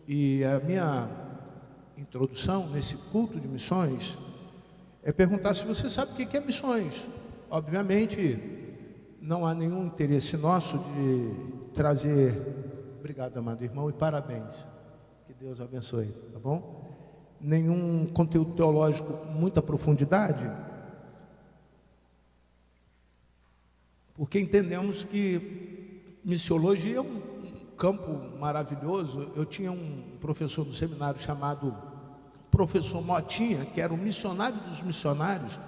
E a minha introdução nesse culto de missões é perguntar se você sabe o que é missões. Obviamente, não há nenhum interesse nosso de trazer, obrigado, amado irmão, e parabéns, que Deus abençoe, tá bom? Nenhum conteúdo teológico com muita profundidade, porque entendemos que missiologia é um campo maravilhoso. Eu tinha um professor do seminário chamado professor Motinha, que era o missionário dos missionários,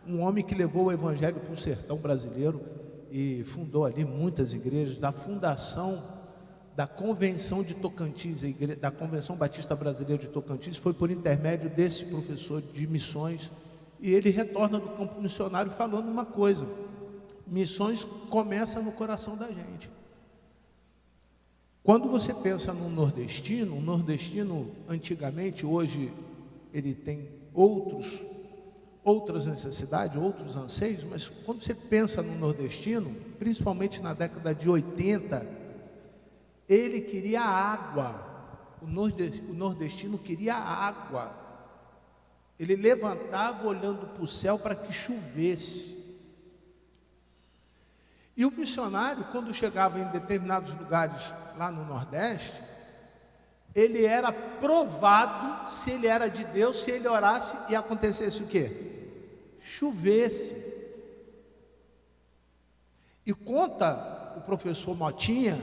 um homem que levou o evangelho para o sertão brasileiro e fundou ali muitas igrejas. A fundação da Convenção de Tocantins, da Convenção Batista Brasileira de Tocantins, foi por intermédio desse professor de missões, e ele retorna do campo missionário falando uma coisa: missões começa no coração da gente. Quando você pensa no nordestino, o nordestino antigamente, hoje ele tem outras necessidades, outros anseios, mas quando você pensa no nordestino, principalmente na década de 80, ele queria água. O nordestino queria água. Ele levantava olhando para o céu para que chovesse. E o missionário, quando chegava em determinados lugares lá no Nordeste, ele era provado se ele era de Deus, se ele orasse e acontecesse o quê? Chovesse. E conta o professor Motinha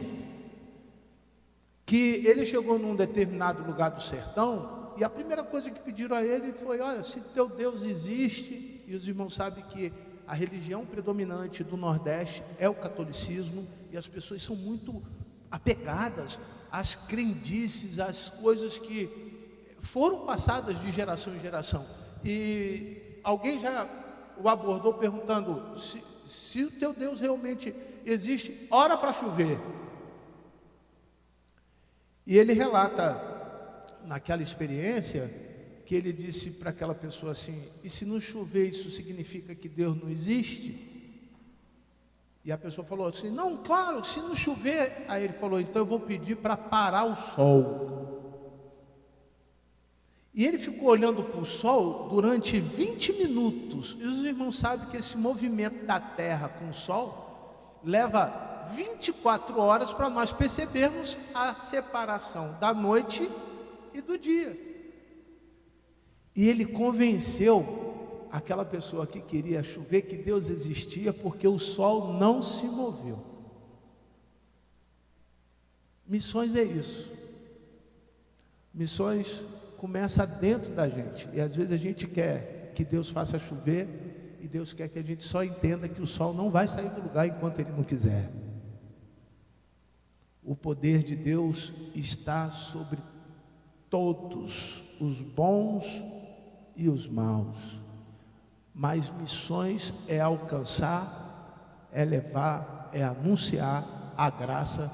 que ele chegou num determinado lugar do sertão e a primeira coisa que pediram a ele foi: olha, se teu Deus existe, e os irmãos sabem que a religião predominante do Nordeste é o catolicismo, e as pessoas são muito apegadas às crendices, às coisas que foram passadas de geração em geração. E alguém já o abordou perguntando: se o teu Deus realmente existe, ora para chover. E ele relata naquela experiência que ele disse para aquela pessoa assim: e se não chover, isso significa que Deus não existe? E a pessoa falou assim: não, claro, se não chover. Aí ele falou: então eu vou pedir para parar o sol. E ele ficou olhando para o sol durante 20 minutos. E os irmãos sabem que esse movimento da terra com o sol leva 24 horas para nós percebermos a separação da noite e do dia. E ele convenceu aquela pessoa que queria chover que Deus existia, porque o sol não se moveu. Missões é isso. Missões começa dentro da gente, e às vezes a gente quer que Deus faça chover, e Deus quer que a gente só entenda que o sol não vai sair do lugar enquanto Ele não quiser. O poder de Deus está sobre todos, os bons e os maus. Mas missões é alcançar, é levar, é anunciar a graça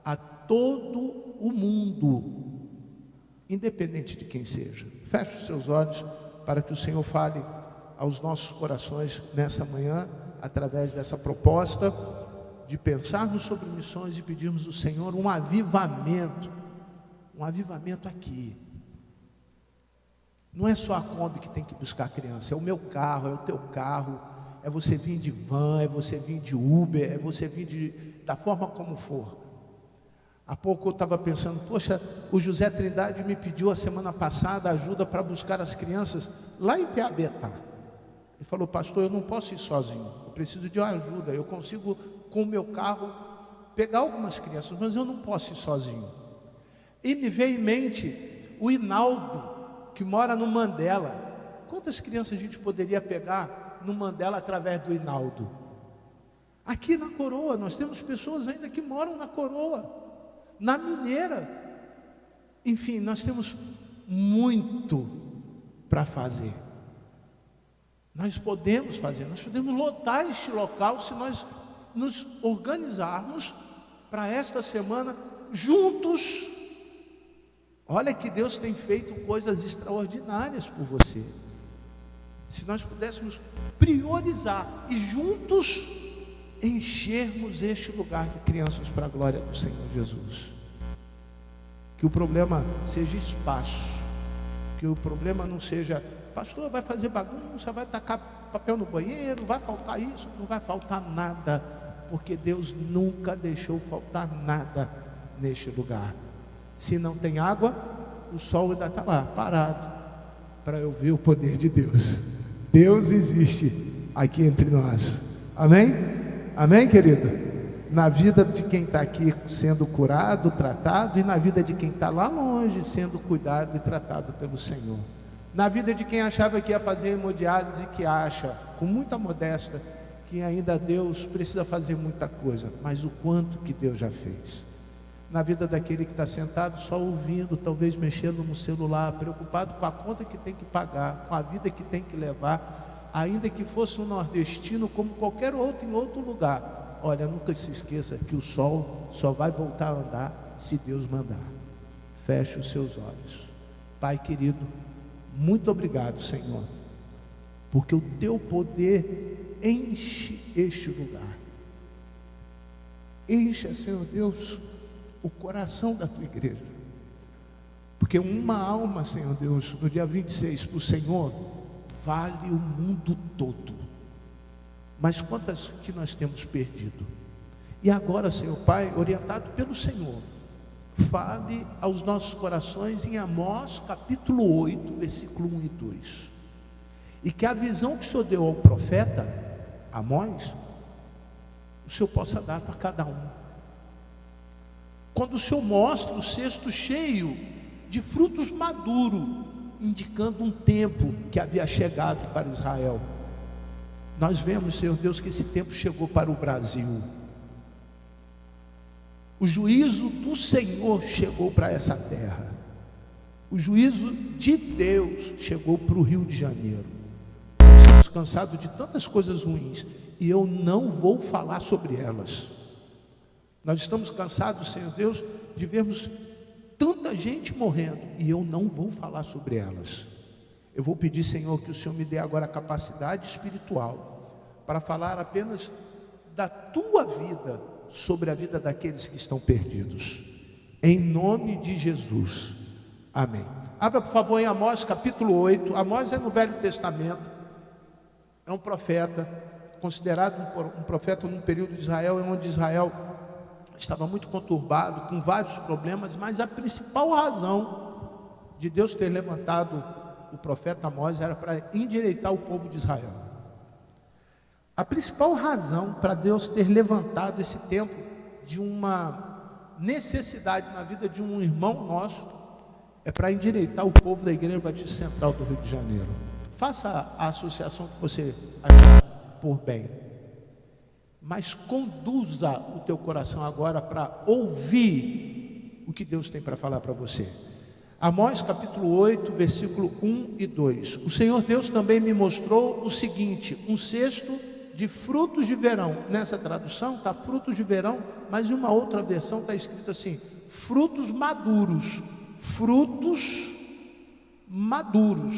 a todo o mundo, independente de quem seja. Feche os seus olhos para que o Senhor fale aos nossos corações nessa manhã, através dessa proposta de pensarmos sobre missões e pedirmos ao Senhor um avivamento aqui. Não é só a Kombi que tem que buscar a criança, é o meu carro, é o teu carro, é você vir de van, é você vir de Uber, é você vir da forma como for. Há pouco eu estava pensando: poxa, o José Trindade me pediu a semana passada ajuda para buscar as crianças lá em Piabetá. Ele falou: pastor, eu não posso ir sozinho, eu preciso de uma ajuda. Eu consigo com o meu carro pegar algumas crianças, mas eu não posso ir sozinho. E me veio em mente o Hinaldo, que mora no Mandela. Quantas crianças a gente poderia pegar no Mandela através do Hinaldo? Aqui na Coroa, nós temos pessoas ainda que moram na Coroa, na Mineira. Enfim, nós temos muito para fazer. Nós podemos fazer, nós podemos lotar este local se nós nos organizarmos para esta semana juntos. Olha que Deus tem feito coisas extraordinárias por você. Se nós pudéssemos priorizar e juntos enchermos este lugar de crianças para a glória do Senhor Jesus. Que o problema seja espaço. Que o problema não seja, pastor, vai fazer bagunça, vai tacar papel no banheiro, vai faltar isso, não vai faltar nada, porque Deus nunca deixou faltar nada neste lugar. Se não tem água, o sol ainda está lá, parado, para eu ver o poder de Deus. Deus existe aqui entre nós. Amém? Amém, querido? Na vida de quem está aqui sendo curado, tratado, e na vida de quem está lá longe sendo cuidado e tratado pelo Senhor. Na vida de quem achava que ia fazer hemodiálise, que acha, com muita modéstia, que ainda Deus precisa fazer muita coisa, mas o quanto que Deus já fez. Na vida daquele que está sentado só ouvindo, talvez mexendo no celular, preocupado com a conta que tem que pagar, com a vida que tem que levar, ainda que fosse um nordestino como qualquer outro em outro lugar. Olha, nunca se esqueça que o sol só vai voltar a andar se Deus mandar. Feche os seus olhos. Pai querido, muito obrigado, Senhor, porque o teu poder enche este lugar. Encha, Senhor Deus, o coração da tua igreja. Porque uma alma, Senhor Deus, no dia 26, para o Senhor, vale o mundo todo. Mas quantas que nós temos perdido? E agora, Senhor Pai, orientado pelo Senhor, fale aos nossos corações em Amós capítulo 8, versículo 1 e 2. E que a visão que o Senhor deu ao profeta Amós, o Senhor possa dar para cada um. Quando o Senhor mostra o cesto cheio de frutos maduros, indicando um tempo que havia chegado para Israel, nós vemos, Senhor Deus, que esse tempo chegou para o Brasil. O juízo do Senhor chegou para essa terra. O juízo de Deus chegou para o Rio de Janeiro. Nós estamos cansados de tantas coisas ruins e eu não vou falar sobre elas. Nós estamos cansados, Senhor Deus, de vermos tanta gente morrendo e eu não vou falar sobre elas. Eu vou pedir, Senhor, que o Senhor me dê agora a capacidade espiritual para falar apenas da tua vida sobre a vida daqueles que estão perdidos. Em nome de Jesus. Amém. Abra, por favor, em Amós capítulo 8. Amós é no Velho Testamento. É um profeta, considerado um profeta num período de Israel, onde Israel estava muito conturbado, com vários problemas, mas a principal razão de Deus ter levantado o profeta Amós era para endireitar o povo de Israel. A principal razão para Deus ter levantado esse tempo de uma necessidade na vida de um irmão nosso é para endireitar o povo da Igreja Batista Central do Rio de Janeiro. Faça a associação que você achar por bem, mas conduza o teu coração agora para ouvir o que Deus tem para falar para você. Amós capítulo 8, versículo 1 e 2. O Senhor Deus também me mostrou o seguinte: um cesto de frutos de verão. Nessa tradução está frutos de verão, mas em uma outra versão está escrito assim: frutos maduros. Frutos maduros.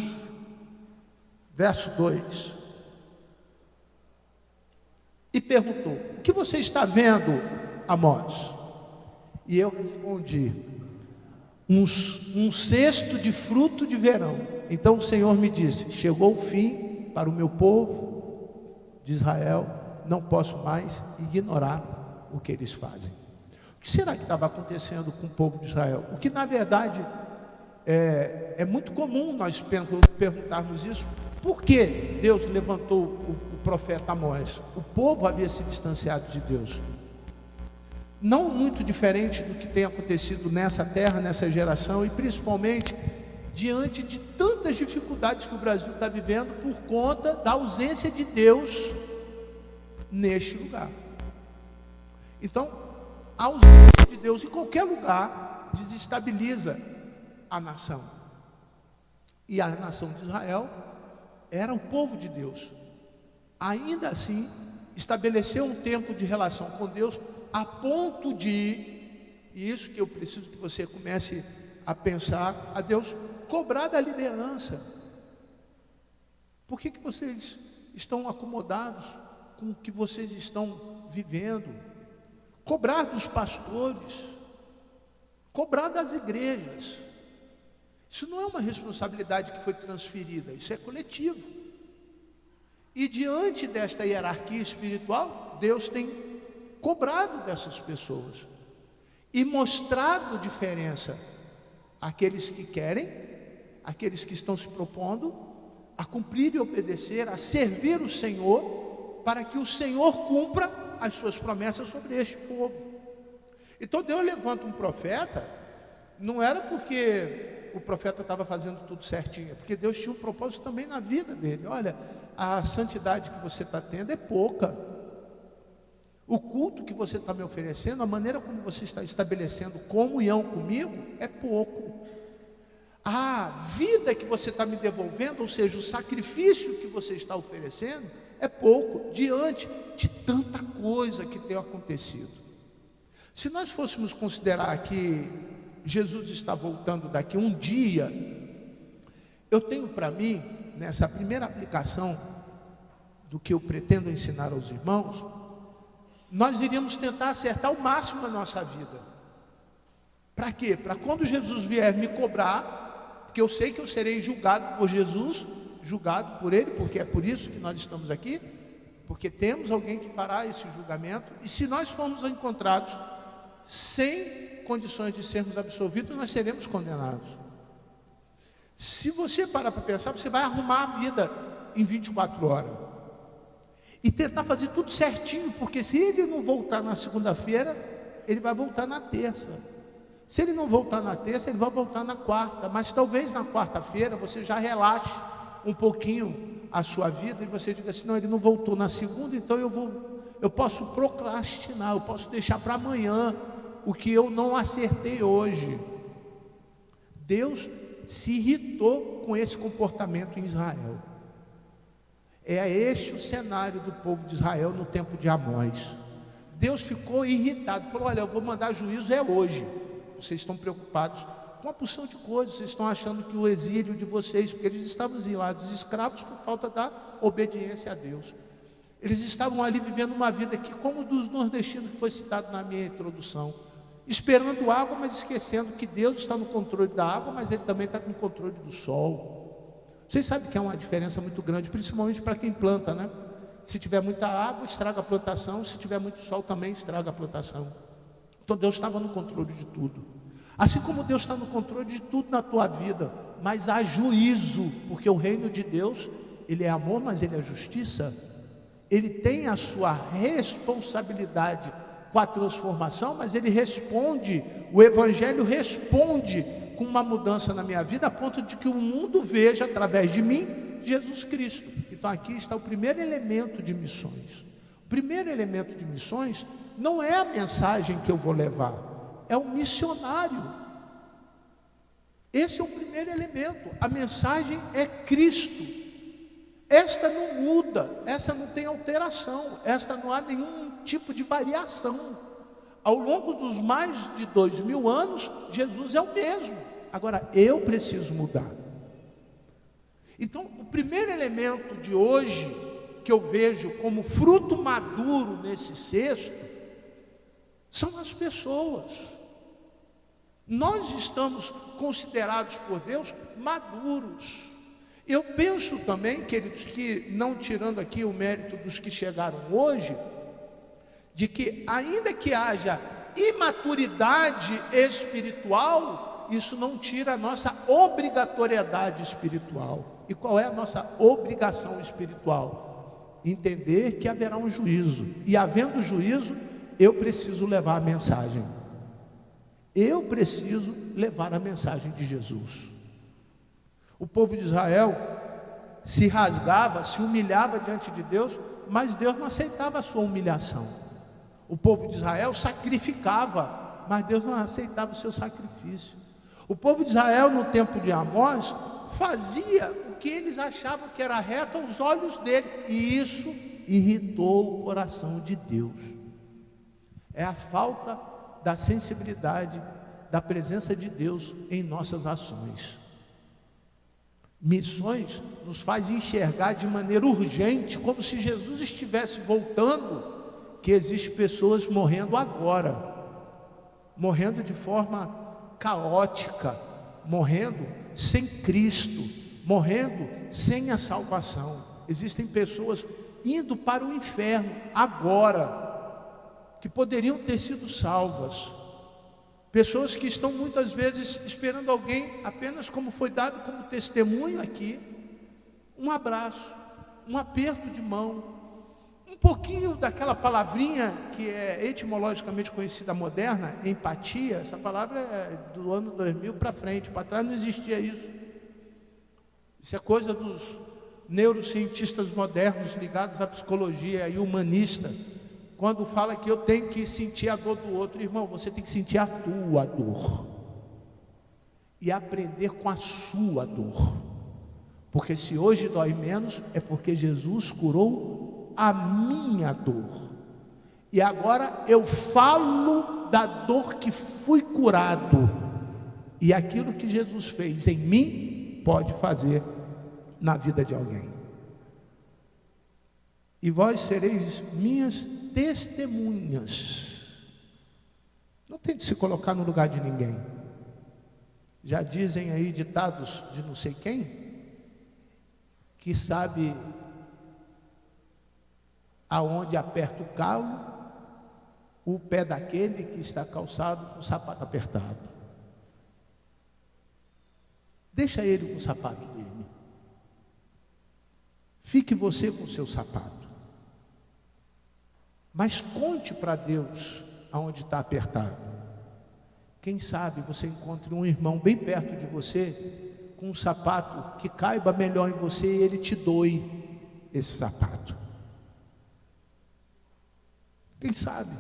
Verso 2. E perguntou: o que você está vendo, Amós? E eu respondi: um cesto de fruto de verão. Então o Senhor me disse: chegou o fim para o meu povo de Israel, não posso mais ignorar o que eles fazem. O que será que estava acontecendo com o povo de Israel? O que na verdade é muito comum nós perguntarmos isso. Por que Deus levantou o profeta Amós? O povo havia se distanciado de Deus. Não muito diferente do que tem acontecido nessa terra, nessa geração, e principalmente diante de tantas dificuldades que o Brasil está vivendo por conta da ausência de Deus neste lugar. Então, a ausência de Deus em qualquer lugar desestabiliza a nação. E a nação de Israel era o povo de Deus. Ainda assim, estabeleceu um tempo de relação com Deus a ponto de, e isso que eu preciso que você comece a pensar, a Deus cobrar da liderança. Por que vocês estão acomodados com o que vocês estão vivendo? Cobrar dos pastores, cobrar das igrejas. Isso não é uma responsabilidade que foi transferida, isso é coletivo. E diante desta hierarquia espiritual, Deus tem cobrado dessas pessoas e mostrado diferença àqueles que querem, àqueles que estão se propondo a cumprir e obedecer, a servir o Senhor, para que o Senhor cumpra as suas promessas sobre este povo. Então Deus levanta um profeta, não era porque o profeta estava fazendo tudo certinho, é porque Deus tinha um propósito também na vida dele. Olha, a santidade que você está tendo é pouca, o culto que você está me oferecendo, a maneira como você está estabelecendo comunhão comigo é pouco, a vida que você está me devolvendo, ou seja, o sacrifício que você está oferecendo é pouco, diante de tanta coisa que tem acontecido. Se nós fôssemos considerar que Jesus está voltando daqui um dia, eu tenho para mim, nessa primeira aplicação do que eu pretendo ensinar aos irmãos, nós iríamos tentar acertar o máximo na nossa vida. Para quê? Para quando Jesus vier me cobrar, porque eu sei que eu serei julgado por Jesus, julgado por Ele, porque é por isso que nós estamos aqui, porque temos alguém que fará esse julgamento, e se nós formos encontrados sem condições de sermos absolvidos, nós seremos condenados. Se você parar para pensar, você vai arrumar a vida em 24 horas e tentar fazer tudo certinho, porque se ele não voltar na segunda-feira, ele vai voltar na terça. Se ele não voltar na terça, ele vai voltar na quarta, mas talvez na quarta-feira você já relaxe um pouquinho a sua vida e você diga assim: não, ele não voltou na segunda, então eu posso procrastinar, eu posso deixar para amanhã o que eu não acertei hoje. Deus se irritou com esse comportamento em Israel. É este o cenário do povo de Israel no tempo de Amós. Deus ficou irritado, falou: olha, eu vou mandar juízo hoje. Vocês estão preocupados com uma porção de coisas, vocês estão achando que o exílio de vocês, porque eles estavam exilados, escravos por falta da obediência a Deus. Eles estavam ali vivendo uma vida aqui, como dos nordestinos que foi citado na minha introdução, esperando água, mas esquecendo que Deus está no controle da água, mas Ele também está no controle do sol. Vocês sabem que é uma diferença muito grande, principalmente para quem planta, né? Se tiver muita água, estraga a plantação, se tiver muito sol, também estraga a plantação. Então Deus estava no controle de tudo. Assim como Deus está no controle de tudo na tua vida, mas há juízo, porque o reino de Deus, Ele é amor, mas Ele é justiça. Ele tem a sua responsabilidade com a transformação, mas Ele responde, o Evangelho responde com uma mudança na minha vida, a ponto de que o mundo veja através de mim Jesus Cristo. Então aqui está o primeiro elemento de missões. O primeiro elemento de missões não é a mensagem que eu vou levar, é o missionário. Esse é o primeiro elemento. A mensagem é Cristo. Esta não muda, essa não tem alteração, esta não há nenhum tipo de variação. Ao longo dos mais de 2000 anos, Jesus é o mesmo. Agora, eu preciso mudar. Então, o primeiro elemento de hoje, que eu vejo como fruto maduro nesse cesto, são as pessoas. Nós estamos considerados por Deus maduros. Eu penso também, queridos, que não tirando aqui o mérito dos que chegaram hoje, de que ainda que haja imaturidade espiritual, isso não tira a nossa obrigatoriedade espiritual. E qual é a nossa obrigação espiritual? Entender que haverá um juízo, e havendo juízo, eu preciso levar a mensagem. Eu preciso levar a mensagem de Jesus. O povo de Israel se rasgava, se humilhava diante de Deus, mas Deus não aceitava a sua humilhação. O povo de Israel sacrificava, mas Deus não aceitava o seu sacrifício. O povo de Israel, no tempo de Amós, fazia o que eles achavam que era reto aos olhos dele, e isso irritou o coração de Deus. É a falta da sensibilidade, da presença de Deus em nossas ações. Missões nos faz enxergar de maneira urgente, como se Jesus estivesse voltando, que existem pessoas morrendo agora, morrendo de forma caótica, morrendo sem Cristo, morrendo sem a salvação. Existem pessoas indo para o inferno agora, que poderiam ter sido salvas. Pessoas que estão muitas vezes esperando alguém, apenas como foi dado como testemunho aqui, um abraço, um aperto de mão, um pouquinho daquela palavrinha que é etimologicamente conhecida moderna, empatia. Essa palavra é do ano 2000 para frente, para trás não existia isso. Isso é coisa dos neurocientistas modernos ligados à psicologia e humanista, quando fala que eu tenho que sentir a dor do outro. Irmão, você tem que sentir a tua dor e aprender com a sua dor, porque se hoje dói menos, é porque Jesus curou a minha dor, e agora eu falo da dor que fui curado, e aquilo que Jesus fez em mim, pode fazer na vida de alguém. E vós sereis minhas testemunhas. Não tente se colocar no lugar de ninguém. Já dizem aí ditados de não sei quem, que sabe aonde aperta o calo o pé daquele que está calçado com o sapato apertado. Deixa ele com o sapato dele. Fique você com o seu sapato. Mas conte para Deus aonde está apertado. Quem sabe você encontre um irmão bem perto de você, com um sapato que caiba melhor em você, e ele te doe esse sapato. Quem sabe?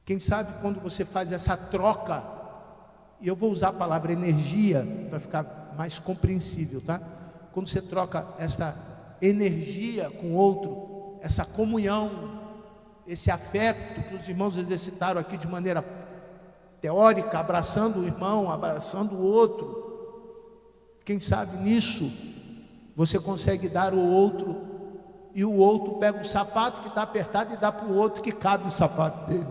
Quem sabe quando você faz essa troca, e eu vou usar a palavra energia para ficar mais compreensível, tá? Quando você troca essa energia com outro, essa comunhão, esse afeto que os irmãos exercitaram aqui de maneira teórica, abraçando o irmão, abraçando o outro, quem sabe nisso você consegue dar o outro, e o outro pega o sapato que está apertado e dá para o outro que cabe o sapato dele.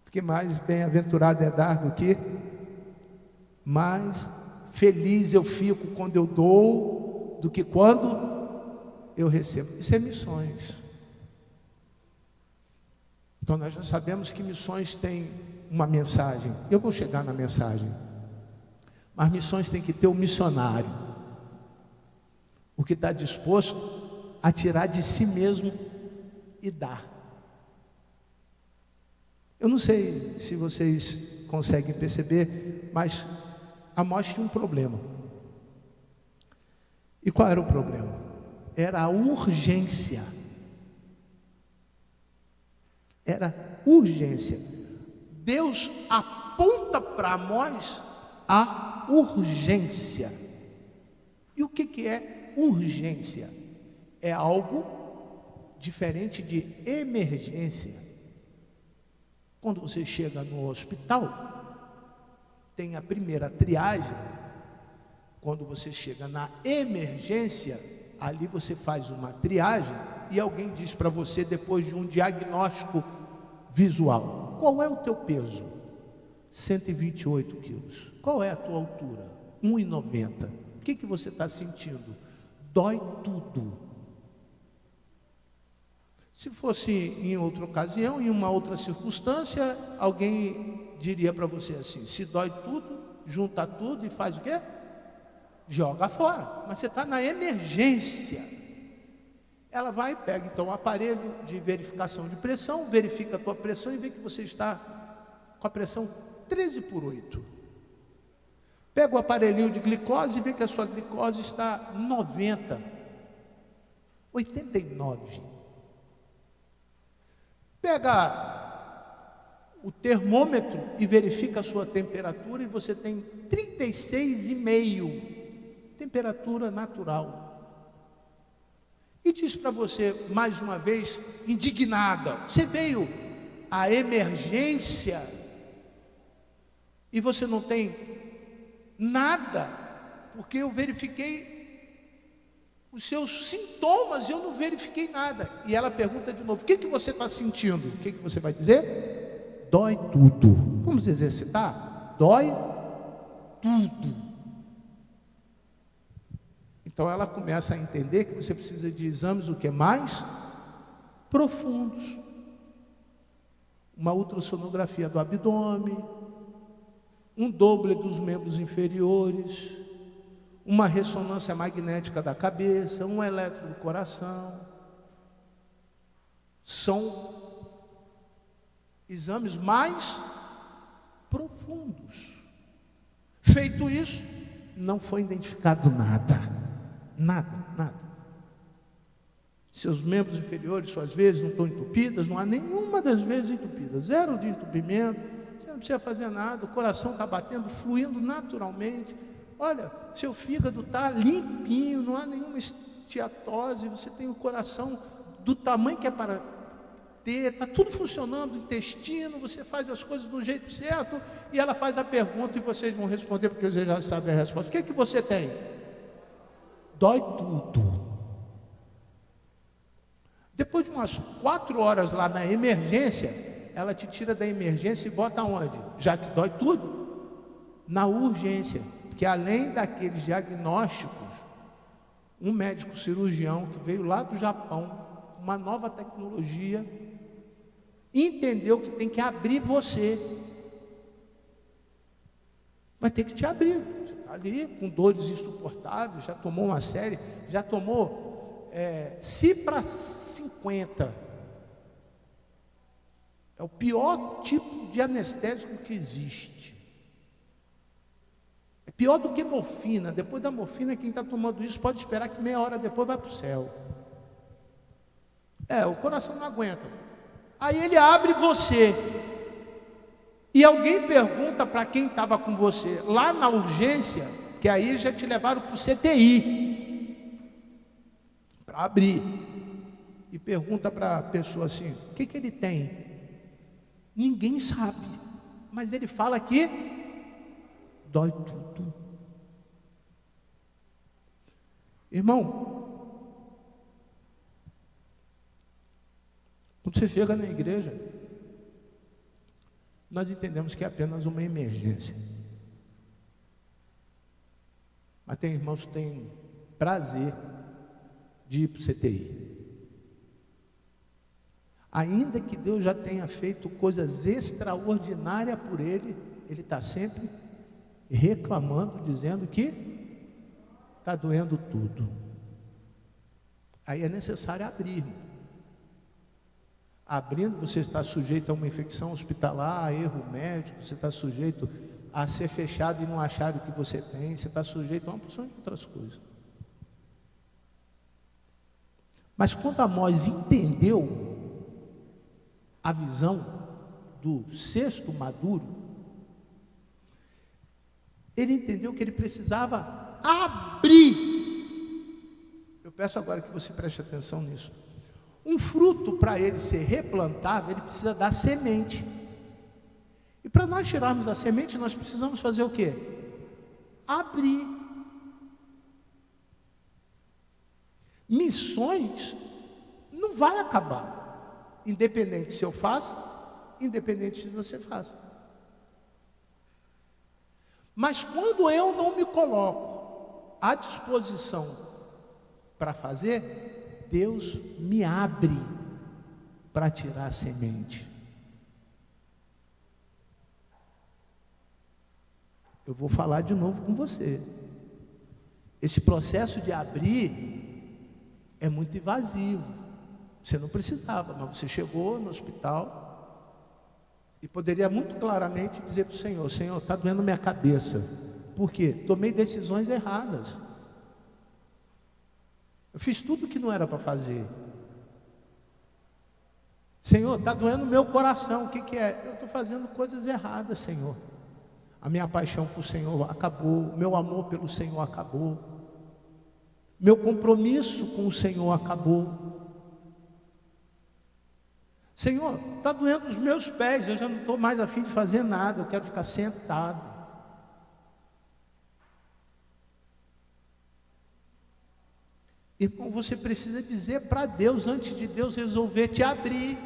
Porque mais bem-aventurado é dar do que mais feliz eu fico quando eu dou do que quando eu recebo. Isso é missões. Então nós já sabemos que missões têm uma mensagem. Eu vou chegar na mensagem. Mas missões tem que ter um missionário, o que está disposto a tirar de si mesmo e dar. Eu não sei se vocês conseguem perceber, mas Amós tinha um problema. E qual era o problema? Era a urgência. Era urgência. Deus aponta para Amós a urgência. E o que é urgência? É algo diferente de emergência. Quando você chega no hospital, tem a primeira triagem. Quando você chega na emergência, ali você faz uma triagem e alguém diz para você, depois de um diagnóstico visual: qual é o teu peso? 128 quilos. Qual é a tua altura? 1,90. O que você está sentindo? Dói tudo. Se fosse em outra ocasião, em uma outra circunstância, alguém diria para você assim: se dói tudo, junta tudo e faz o quê? Joga fora. Mas você está na emergência. Ela vai e pega então o aparelho de verificação de pressão, verifica a tua pressão e vê que você está com a pressão 13/8. Pega o aparelhinho de glicose e vê que a sua glicose está 90, 89. Pega o termômetro e verifica a sua temperatura e você tem 36,5, temperatura natural. E diz para você, mais uma vez, indignada: você veio à emergência e você não tem nada, porque eu verifiquei os seus sintomas e eu não verifiquei nada. E ela pergunta de novo: o que você está sentindo? O que você vai dizer? dói tudo. Vamos exercitar? Dói tudo. Então ela começa a entender que você precisa de exames o que mais profundos. Uma ultrassonografia do abdômen, um doble dos membros inferiores, uma ressonância magnética da cabeça, um eletro do coração. São exames mais profundos. Feito isso, não foi identificado nada. Nada. Seus membros inferiores, suas vezes, não estão entupidas, não há nenhuma das vezes entupida. Zero de entupimento, você não precisa fazer nada, o coração está batendo, fluindo naturalmente. Olha, seu fígado está limpinho, não há nenhuma esteatose, você tem o coração do tamanho que é para ter, está tudo funcionando, o intestino, você faz as coisas do jeito certo, e ela faz a pergunta e vocês vão responder, porque vocês já sabem a resposta. O que é que você tem? Dói tudo. Depois de umas 4 horas lá na emergência, ela te tira da emergência e bota onde? Já que dói tudo? Na urgência. Porque além daqueles diagnósticos, um médico cirurgião que veio lá do Japão, uma nova tecnologia, entendeu que tem que abrir você. Vai ter que te abrir. Você está ali com dores insuportáveis, já tomou uma série, já tomou Cipra 50. É o pior tipo de anestésico que existe. É pior do que morfina. Depois da morfina, quem está tomando isso pode esperar que meia hora depois vai para o céu. O coração não aguenta. Aí ele abre você. E alguém pergunta para quem estava com você lá na urgência, que aí já te levaram para o CTI, para abrir. E pergunta para a pessoa assim: o que ele tem? Ninguém sabe. Mas ele fala que dói tudo. Irmão, quando você chega na igreja, nós entendemos que é apenas uma emergência. Mas tem irmãos que têm prazer de ir para o CTI. Ainda que Deus já tenha feito coisas extraordinárias por ele, ele está sempre reclamando, dizendo que está doendo tudo. Aí é necessário abrir. Abrindo, você está sujeito a uma infecção hospitalar, a erro médico, você está sujeito a ser fechado e não achar o que você tem, você está sujeito a uma porção de outras coisas. Mas quando Amós entendeu a visão do cesto maduro, ele entendeu que ele precisava abrir. Eu peço agora que você preste atenção nisso. Um fruto, para ele ser replantado, ele precisa dar semente. E para nós tirarmos a semente, nós precisamos fazer o quê? Abrir. Missões não vai acabar. Independente se eu faço, independente se você faça. Mas quando eu não me coloco à disposição para fazer, Deus me abre para tirar a semente. Eu vou falar de novo com você. Esse processo de abrir é muito invasivo. Você não precisava, mas você chegou no hospital e poderia muito claramente dizer para o Senhor: Senhor, está doendo minha cabeça. Por quê? Tomei decisões erradas. Eu fiz tudo o que não era para fazer. Senhor, está doendo meu coração. O que é? Eu estou fazendo coisas erradas, Senhor. A minha paixão por o Senhor acabou. Meu amor pelo Senhor acabou. Meu compromisso com o Senhor acabou. Senhor, está doendo os meus pés, eu já não estou mais a fim de fazer nada, eu quero ficar sentado. Irmão, você precisa dizer para Deus, antes de Deus resolver te abrir.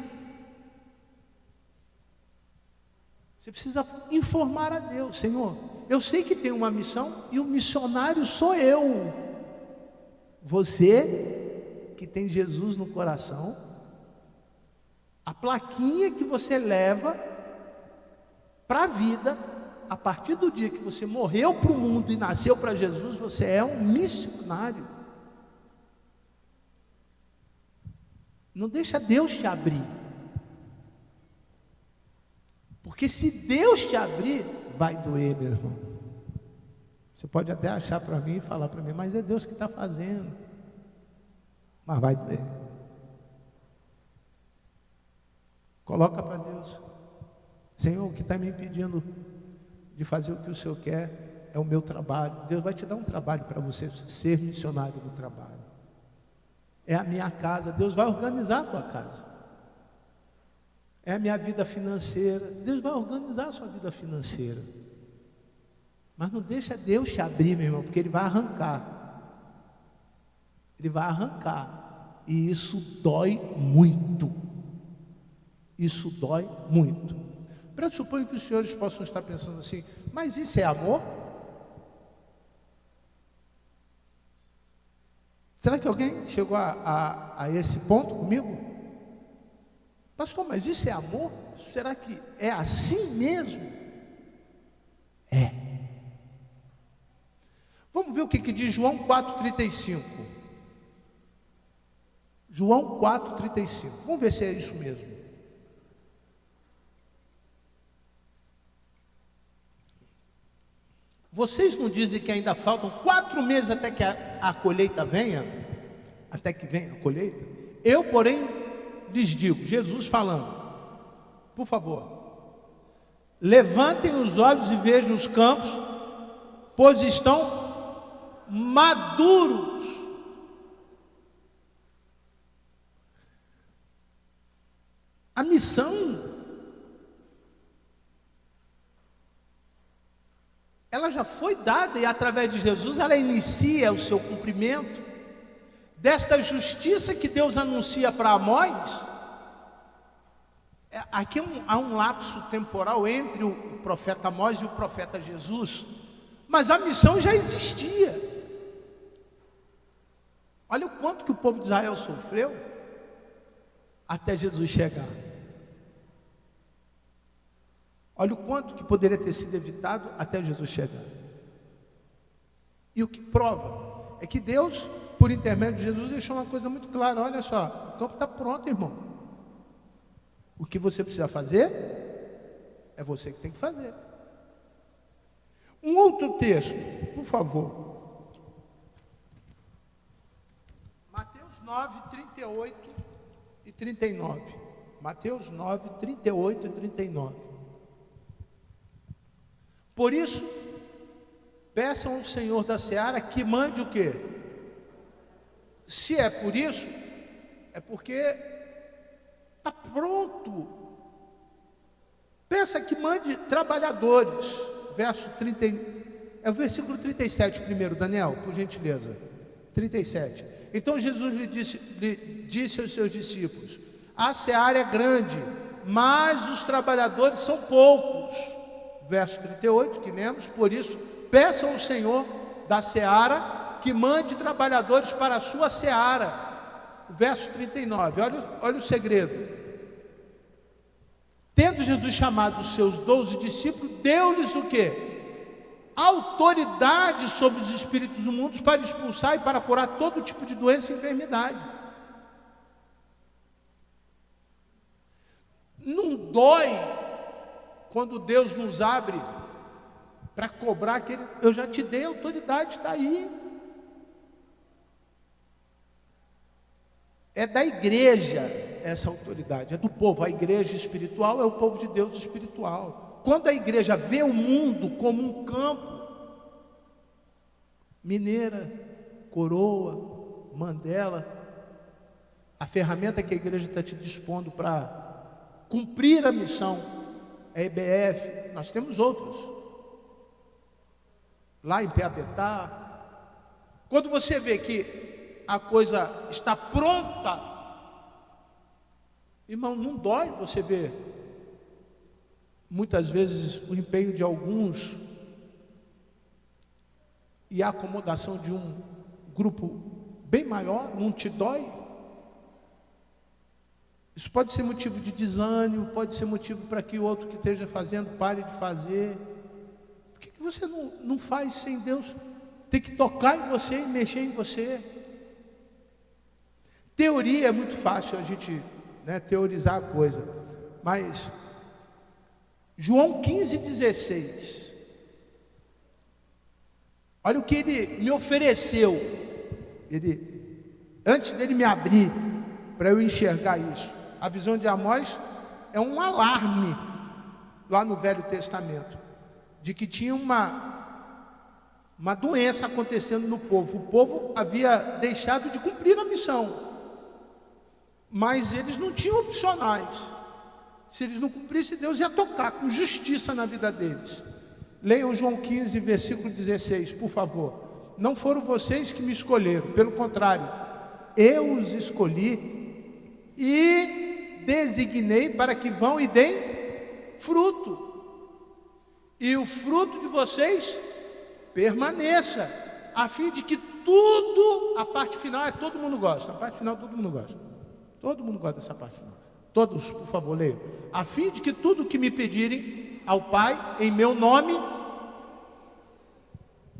Você precisa informar a Deus: Senhor, eu sei que tem uma missão e o missionário sou eu. Você que tem Jesus no coração, a plaquinha que você leva para a vida, a partir do dia que você morreu para o mundo e nasceu para Jesus, você é um missionário. Não deixa Deus te abrir. Porque se Deus te abrir, vai doer, meu irmão. Você pode até achar para mim e falar para mim, mas é Deus que está fazendo. Mas vai doer. Coloca para Deus: Senhor, o que está me impedindo de fazer o que o Senhor quer é o meu trabalho. Deus vai te dar um trabalho para você ser missionário no trabalho. É a minha casa, Deus vai organizar a tua casa. É a minha vida financeira, Deus vai organizar a sua vida financeira. Mas não deixa Deus te abrir, meu irmão, porque Ele vai arrancar. Ele vai arrancar. E isso dói muito. Isso dói muito. Pressuponho que os senhores possam estar pensando assim: mas isso é amor? Será que alguém chegou a esse ponto comigo? Pastor, mas isso é amor? Será que é assim mesmo? É. Vamos ver o que diz João 4,35. João 4,35. Vamos ver se é isso mesmo. Vocês não dizem que ainda faltam 4 meses até que a colheita venha? Até que venha a colheita? Eu, porém, lhes digo, Jesus falando, por favor, levantem os olhos e vejam os campos, pois estão maduros. A missão, ela já foi dada e através de Jesus ela inicia o seu cumprimento. Desta justiça que Deus anuncia para Amós, aqui há um lapso temporal entre o profeta Amós e o profeta Jesus, mas a missão já existia. Olha o quanto que o povo de Israel sofreu até Jesus chegar. Olha o quanto que poderia ter sido evitado até Jesus chegar. E o que prova é que Deus, por intermédio de Jesus, deixou uma coisa muito clara: olha só, o campo está pronto, irmão. O que você precisa fazer, é você que tem que fazer. Um outro texto, por favor. Mateus 9, 38 e 39. Mateus 9, 38 e 39. Por isso, peçam ao Senhor da seara que mande o quê? Se é por isso, é porque está pronto. Peça que mande trabalhadores. Verso 30, é o versículo 37 primeiro, Daniel, por gentileza. 37. Então Jesus lhe disse aos seus discípulos: a seara é grande, mas os trabalhadores são poucos. Verso 38, que lemos: por isso, peçam ao Senhor da seara que mande trabalhadores para a sua seara. Verso 39, olha o segredo. Tendo Jesus chamado os seus 12 discípulos, deu-lhes o quê? Autoridade sobre os espíritos imundos para expulsar e para curar todo tipo de doença e enfermidade. Não dói quando Deus nos abre para cobrar aquele: eu já te dei autoridade, está aí. É da igreja essa autoridade, é do povo. A igreja espiritual é o povo de Deus espiritual. Quando a igreja vê o mundo como um campo, Mineira, Coroa, Mandela, a ferramenta que a igreja está te dispondo para cumprir a missão, a EBF, nós temos outros, lá em Piabetá. Quando você vê que a coisa está pronta, irmão, não dói você ver muitas vezes o empenho de alguns e a acomodação de um grupo bem maior não te dói? Isso pode ser motivo de desânimo, pode ser motivo para que o outro que esteja fazendo pare de fazer. Por que você não faz sem Deus ter que tocar em você e mexer em você? Teoria é muito fácil a gente, teorizar a coisa, mas João 15,16, olha o que ele me ofereceu. Antes dele me abrir para eu enxergar isso, a visão de Amós é um alarme lá no Velho Testamento de que tinha uma doença acontecendo no povo. O povo havia deixado de cumprir a missão, mas eles não tinham opcionais. Se eles não cumprissem, Deus ia tocar com justiça na vida deles. Leiam João 15, versículo 16, por favor. Não foram vocês que me escolheram, pelo contrário, eu os escolhi e designei para que vão e deem fruto, e o fruto de vocês permaneça, a fim de que tudo, a parte final todo mundo gosta, a parte final todo mundo gosta, todo mundo gosta dessa parte final, todos, por favor, leiam, a fim de que tudo que me pedirem ao Pai, em meu nome.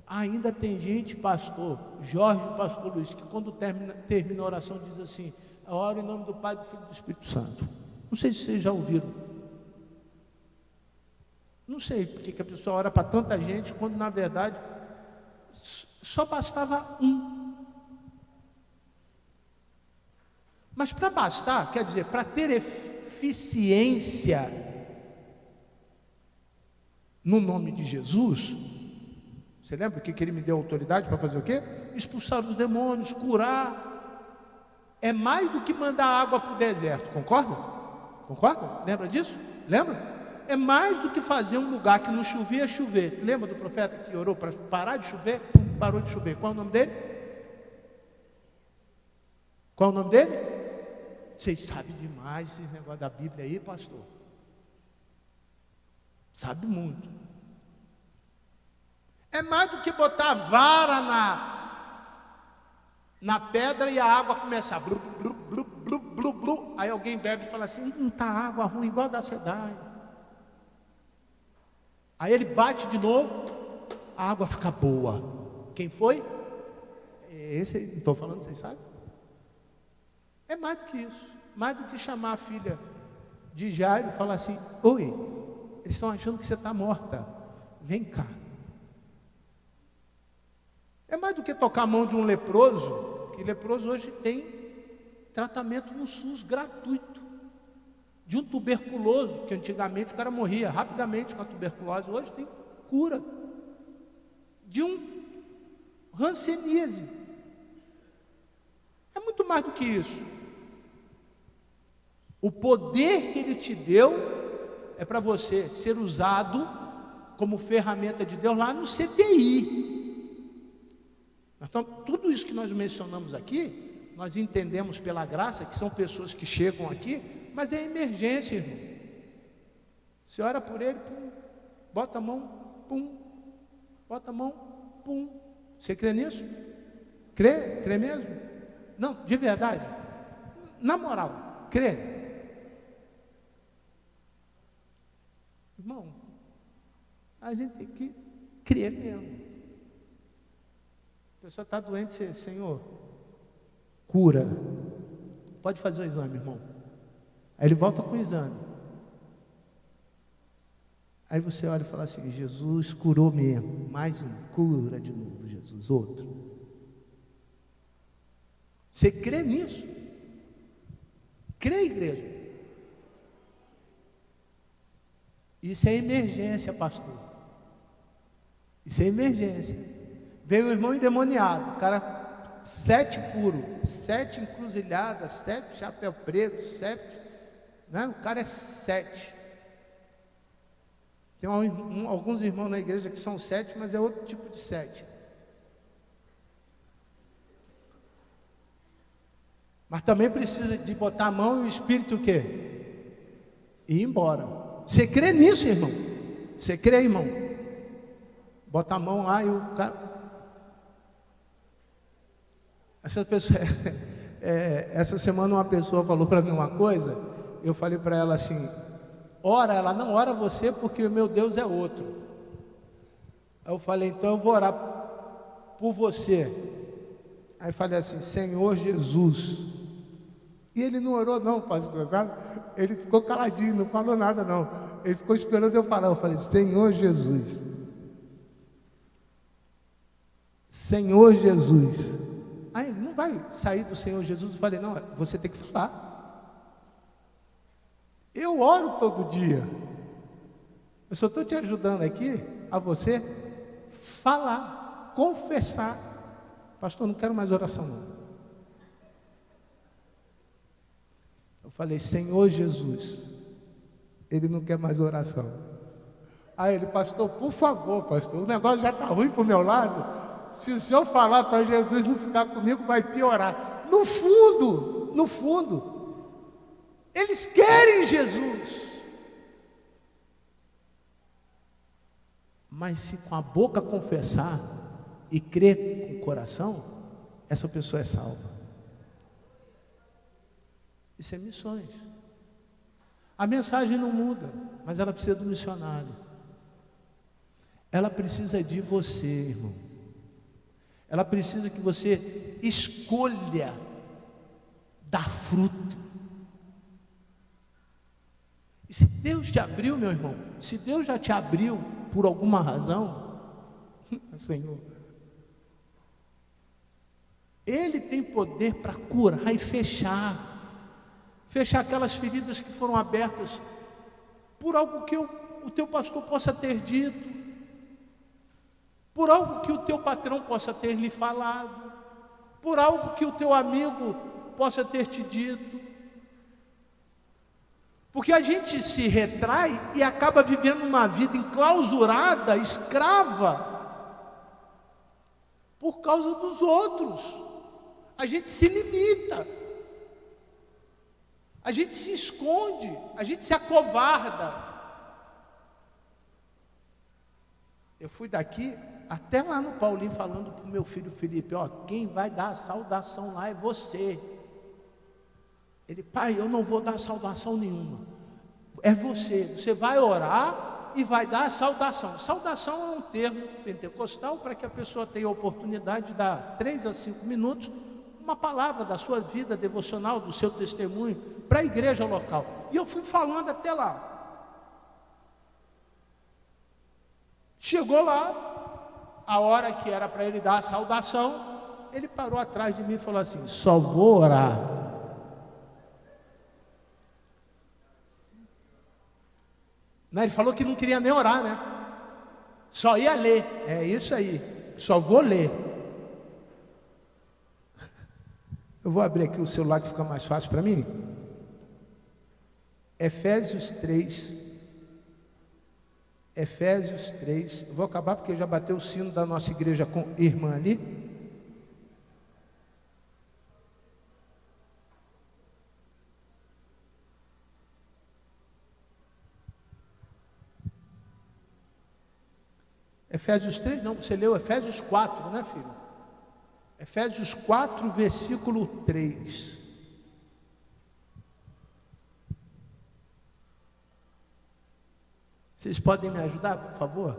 Ainda tem gente, pastor Jorge e pastor Luiz, que quando termina a oração diz assim: eu oro em nome do Pai, do Filho e do Espírito Santo. Não sei se vocês já ouviram. Não sei porque que a pessoa ora para tanta gente, quando na verdade só bastava um. Mas para bastar, quer dizer, para ter eficiência no nome de Jesus, você lembra que ele me deu autoridade para fazer o quê? Expulsar os demônios, curar. É mais do que mandar água para o deserto, concorda? Concorda? Lembra disso? Lembra? É mais do que fazer um lugar que não chovia, chover. Lembra do profeta que orou para parar de chover? Parou de chover. Qual é o nome dele? Qual é o nome dele? Vocês sabem demais esse negócio da Bíblia aí, pastor. Sabe muito. É mais do que botar a vara na pedra e a água começar blu, blu, blu, blu, blu, blu. Aí alguém bebe e fala assim: tá água ruim igual da cidade. Aí ele bate de novo, a água fica boa. Quem foi? Esse aí, não estou falando, vocês sabem? É mais do que isso. Mais do que chamar a filha de Jairo e falar assim: oi, eles estão achando que você está morta, vem cá. É mais do que tocar a mão de um leproso, que leproso hoje tem tratamento no SUS gratuito. De um tuberculoso, que antigamente o cara morria rapidamente com a tuberculose, hoje tem cura. De um hanseníase. É muito mais do que isso. O poder que ele te deu é para você ser usado como ferramenta de Deus lá no CTI. Então, tudo isso que nós mencionamos aqui, nós entendemos pela graça que são pessoas que chegam aqui, mas é emergência, irmão. Você ora por ele, pum, bota a mão, pum, bota a mão, pum. Você crê nisso? Crê? Crê mesmo? Não, de verdade. Na moral, crê? Irmão, a gente tem que crer mesmo. A pessoa está doente, você, Senhor, cura. Pode fazer o exame, irmão. Aí ele volta com o exame. Aí você olha e fala assim: Jesus curou mesmo. Mais um, cura de novo, Jesus, outro. Você crê nisso? Crê, igreja? Isso é emergência, pastor. Isso é emergência. Veio um irmão endemoniado, cara, 7 puro, 7 encruzilhadas, 7 chapéu preto, 7, né? O cara é 7. Tem alguns irmãos na igreja que são 7, mas é outro tipo de 7. Mas também precisa de botar a mão e o espírito o quê? Ir embora. Você crê nisso, irmão? Você crê, irmão? Bota a mão lá e o cara... Essa semana uma pessoa falou para mim uma coisa, eu falei para ela assim, ora, ela não ora você porque o meu Deus é outro. Aí eu falei, então eu vou orar por você. Aí falei assim, Senhor Jesus. E ele não orou não, pastor, sabe? Ele ficou caladinho, não falou nada não. Ele ficou esperando eu falar. Eu falei, Senhor Jesus. Senhor Jesus. Aí ele não vai sair do Senhor Jesus. Eu falei, não, você tem que falar. Eu oro todo dia. Eu só estou te ajudando aqui a você falar, confessar. Pastor, não quero mais oração não. Eu falei, Senhor Jesus. Ele não quer mais oração. Aí ele, pastor, por favor, pastor, o negócio já está ruim para o meu lado. Se o senhor falar para Jesus não ficar comigo, vai piorar. No fundo, eles querem Jesus. Mas se com a boca confessar e crer com o coração, essa pessoa é salva. Isso é missões. A mensagem não muda, mas ela precisa do missionário. Ela precisa de você, irmão. Ela precisa que você escolha dar fruto. E se Deus te abriu, meu irmão, se Deus já te abriu por alguma razão, Senhor, Ele tem poder para curar e fechar aquelas feridas que foram abertas por algo que o teu pastor possa ter dito, por algo que o teu patrão possa ter lhe falado, por algo que o teu amigo possa ter te dito. Porque a gente se retrai e acaba vivendo uma vida enclausurada, escrava, por causa dos outros. A gente se limita, a gente se esconde, a gente se acovarda. Eu fui daqui até lá no Paulinho falando para o meu filho Felipe, ó, quem vai dar a saudação lá é você. Ele, pai, eu não vou dar saudação nenhuma. É você vai orar e vai dar a saudação. Saudação é um termo pentecostal para que a pessoa tenha a oportunidade de dar 3 a 5 minutos, uma palavra da sua vida devocional, do seu testemunho, para a igreja local. E eu fui falando até lá. Chegou lá, a hora que era para ele dar a saudação, ele parou atrás de mim e falou assim, só vou orar. Não, ele falou que não queria nem orar, né? Só ia ler. É isso aí, só vou ler. Eu vou abrir aqui o celular que fica mais fácil para mim. Efésios 3. Efésios 3, eu vou acabar porque já bateu o sino da nossa igreja com irmã ali. Efésios 3, não, você leu Efésios 4, né, filho? Efésios 4, versículo 3. Vocês podem me ajudar, por favor?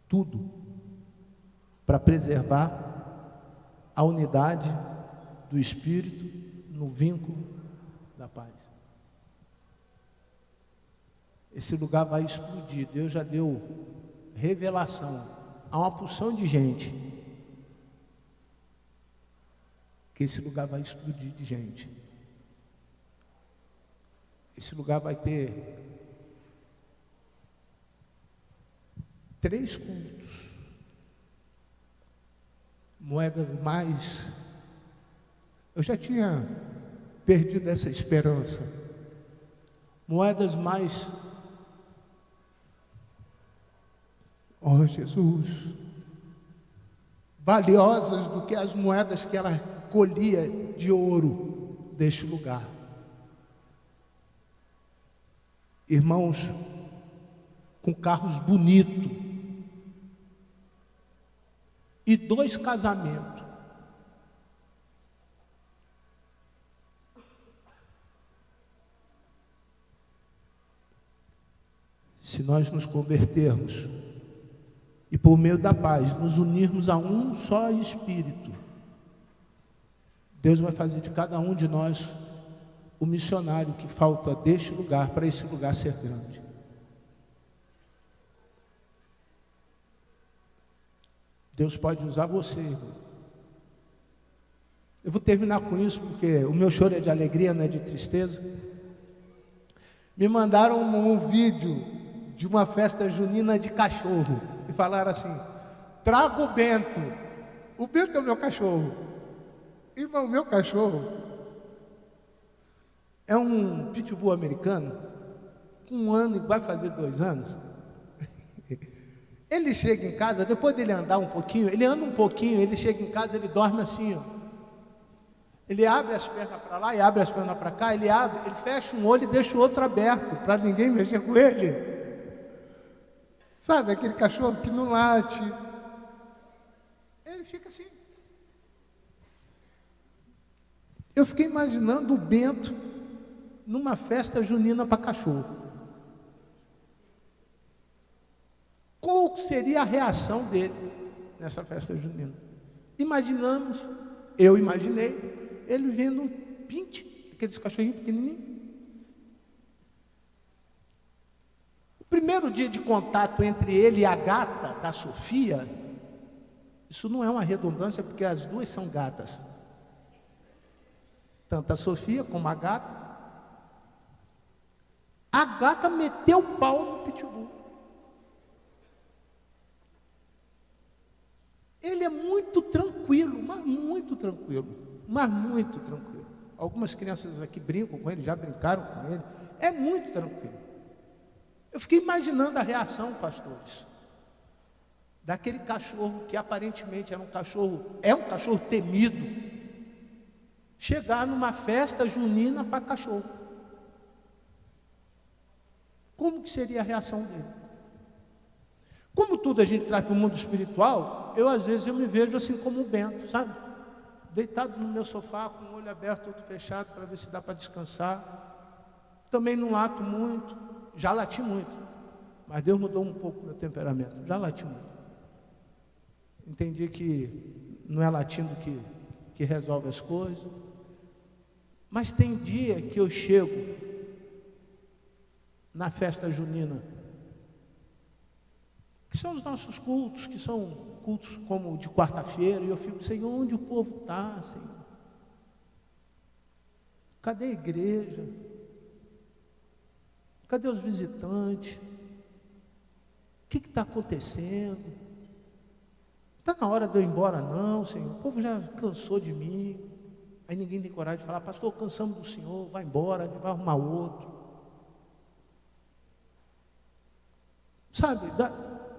Tudo para preservar a unidade do Espírito no vínculo da paz. Esse lugar vai explodir. Deus já deu revelação a uma porção de gente que esse lugar vai explodir de gente. Esse lugar vai ter 3 cultos, moedas mais... Eu já tinha perdido essa esperança. Moedas mais... Oh, Jesus! Valiosas do que as moedas que ela colhia de ouro deste lugar. irmãos com carros bonitos e 2 casamentos. Se nós nos convertermos e por meio da paz nos unirmos a um só Espírito, Deus vai fazer de cada um de nós o missionário que falta deste lugar para esse lugar ser grande. Deus pode usar você, irmão. Eu vou terminar com isso porque o meu choro é de alegria, não é de tristeza. Me mandaram um vídeo de uma festa junina de cachorro e falaram assim: traga o Bento. O Bento é o meu cachorro. Irmão, o meu cachorro é um pitbull americano com 1 ano e vai fazer 2 anos. Ele chega em casa, depois dele andar um pouquinho, ele anda um pouquinho, ele chega em casa, ele dorme assim, ó. Ele abre as pernas para lá e abre as pernas para cá, ele fecha um olho e deixa o outro aberto, para ninguém mexer com ele. Sabe, aquele cachorro que não late. Ele fica assim. Eu fiquei imaginando o Bento numa festa junina para cachorro. Qual seria a reação dele nessa festa junina? Eu imaginei ele vendo um pinte, aqueles cachorrinhos pequenininhos. O primeiro dia de contato entre ele e a gata da Sofia, isso não é uma redundância, porque as duas são gatas. Tanto a Sofia como a gata. A gata meteu o pau no pitbull. Ele é muito tranquilo, mas muito tranquilo. Mas muito tranquilo. Algumas crianças aqui brincam com ele, já brincaram com ele. É muito tranquilo. Eu fiquei imaginando a reação, pastores, daquele cachorro que aparentemente é um cachorro temido, chegar numa festa junina para cachorro. Como que seria a reação dele? Como tudo a gente traz para o mundo espiritual, às vezes eu me vejo assim como o Bento, sabe? Deitado no meu sofá, com o olho aberto, outro fechado, para ver se dá para descansar. Também não lato muito, já lati muito, mas Deus mudou um pouco o meu temperamento, já lati muito. Entendi que não é latindo que resolve as coisas, mas tem dia que eu chego na festa junina, que são os nossos cultos, que são cultos como o de quarta-feira, e eu fico: Senhor, onde o povo está, Senhor? Cadê a igreja? Cadê os visitantes? O que está acontecendo? Está na hora de eu ir embora não, Senhor? O povo já cansou de mim. Aí ninguém tem coragem de falar: pastor, cansamos do Senhor, vai embora, vai arrumar outro. Sabe,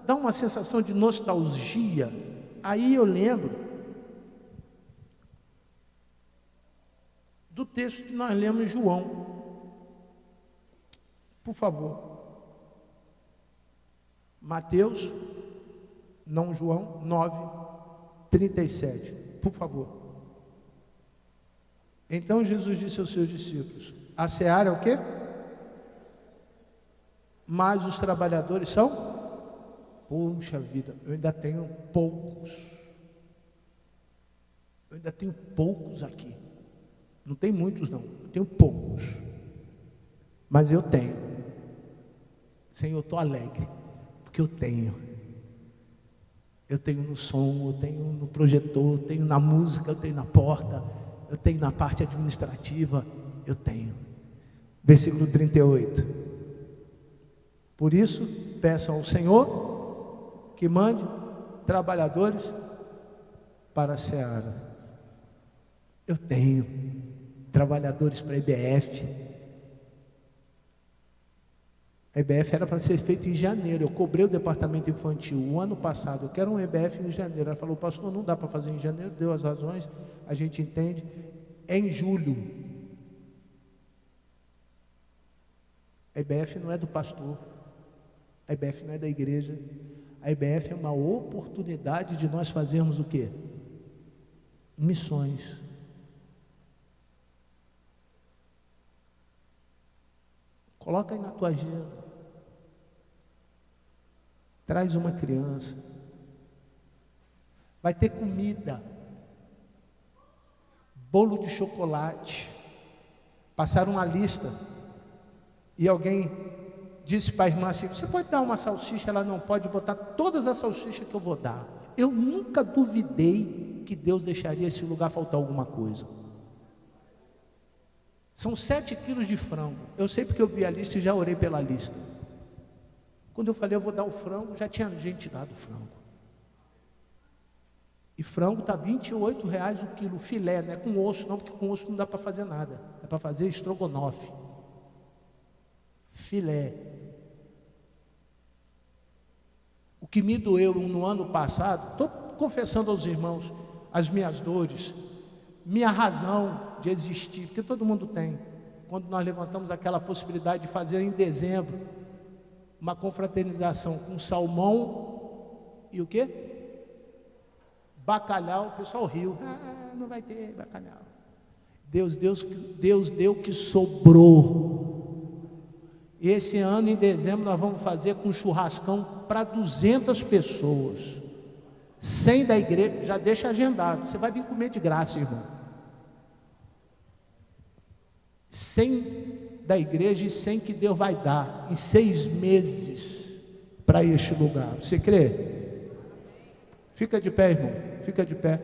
dá uma sensação de nostalgia. Aí eu lembro do texto que nós lemos em João. Por favor. Mateus, não João, 9:37. Por favor. Então Jesus disse aos seus discípulos: a seara é o quê? Mas os trabalhadores são? Poxa vida, eu ainda tenho poucos. Eu ainda tenho poucos aqui. Não tem muitos não, eu tenho poucos. Mas eu tenho. Senhor, eu estou alegre, porque eu tenho. Eu tenho no som, eu tenho no projetor, eu tenho na música, eu tenho na porta, eu tenho na parte administrativa, eu tenho. Versículo 38. Por isso, peçam ao Senhor que mande trabalhadores para a seara. Eu tenho trabalhadores para a EBF. A EBF era para ser feita em janeiro. Eu cobrei o departamento infantil o ano passado. Eu quero um EBF em janeiro. Ela falou: pastor, não dá para fazer em janeiro. Deu as razões, a gente entende. É em julho. A IBF não é do pastor, a IBF não é da igreja, a IBF é uma oportunidade de nós fazermos o quê? Missões. Coloca aí na tua agenda. Traz uma criança. Vai ter comida. Bolo de chocolate. Passaram uma lista. E alguém disse para a irmã assim: você pode dar uma salsicha? Ela não pode, botar todas as salsichas que eu vou dar. Eu nunca duvidei que Deus deixaria esse lugar faltar alguma coisa. São 7 quilos de frango. Eu sei porque eu vi a lista e já orei pela lista. Quando eu falei eu vou dar o frango, já tinha gente dado o frango. E frango está R$28 o quilo, filé, não é com osso não, porque com osso não dá para fazer nada. É para fazer estrogonofe. Filé. O que me doeu no ano passado, estou confessando aos irmãos as minhas dores, minha razão de existir, porque todo mundo tem. Quando nós levantamos aquela possibilidade de fazer em dezembro uma confraternização com salmão e o quê? Bacalhau, o pessoal riu. Não vai ter bacalhau. Deus deu que sobrou. E esse ano, em dezembro, nós vamos fazer com churrascão para 200 pessoas. 100 da igreja, já deixa agendado. Você vai vir comer de graça, irmão. 100 da igreja e 100 que Deus vai dar em 6 meses para este lugar. Você crê? Fica de pé, irmão. Fica de pé.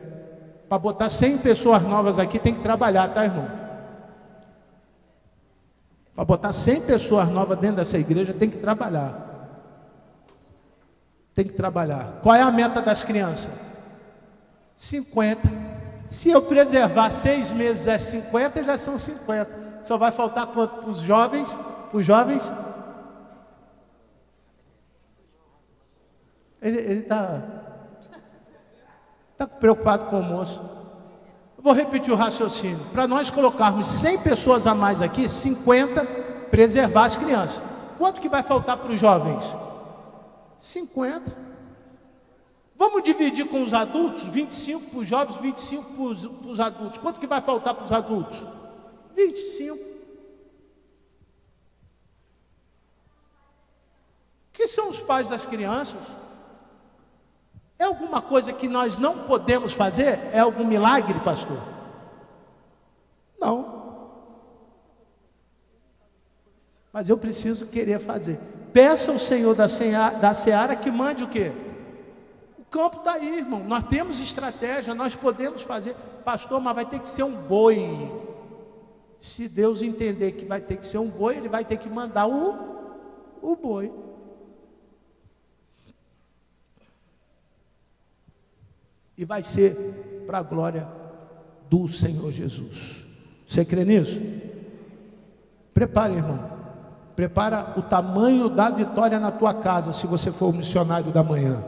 Para botar 100 pessoas novas aqui tem que trabalhar, tá, irmão? Para botar 100 pessoas novas dentro dessa igreja tem que trabalhar. Tem que trabalhar. Qual é a meta das crianças? 50. Se eu preservar 6 meses é 50, já são 50. Só vai faltar quanto para os jovens? Para os jovens? Ele está preocupado com o moço. Eu vou repetir o raciocínio. Para nós colocarmos 100 pessoas a mais aqui, 50, preservar as crianças. Quanto que vai faltar para os jovens? 50. Vamos dividir com os adultos? 25 para os jovens, 25 para os adultos. Quanto que vai faltar para os adultos? 25. Que são os pais das crianças? É alguma coisa que nós não podemos fazer? É algum milagre, pastor? Não. Mas eu preciso querer fazer. Peça ao Senhor da Seara que mande o quê? O campo está aí, irmão. Nós temos estratégia, nós podemos fazer. Pastor, mas vai ter que ser um boi. Se Deus entender que vai ter que ser um boi, Ele vai ter que mandar o boi. E vai ser para a glória do Senhor Jesus. Você crê nisso? Prepara, irmão. Prepara o tamanho da vitória na tua casa, se você for o missionário da manhã.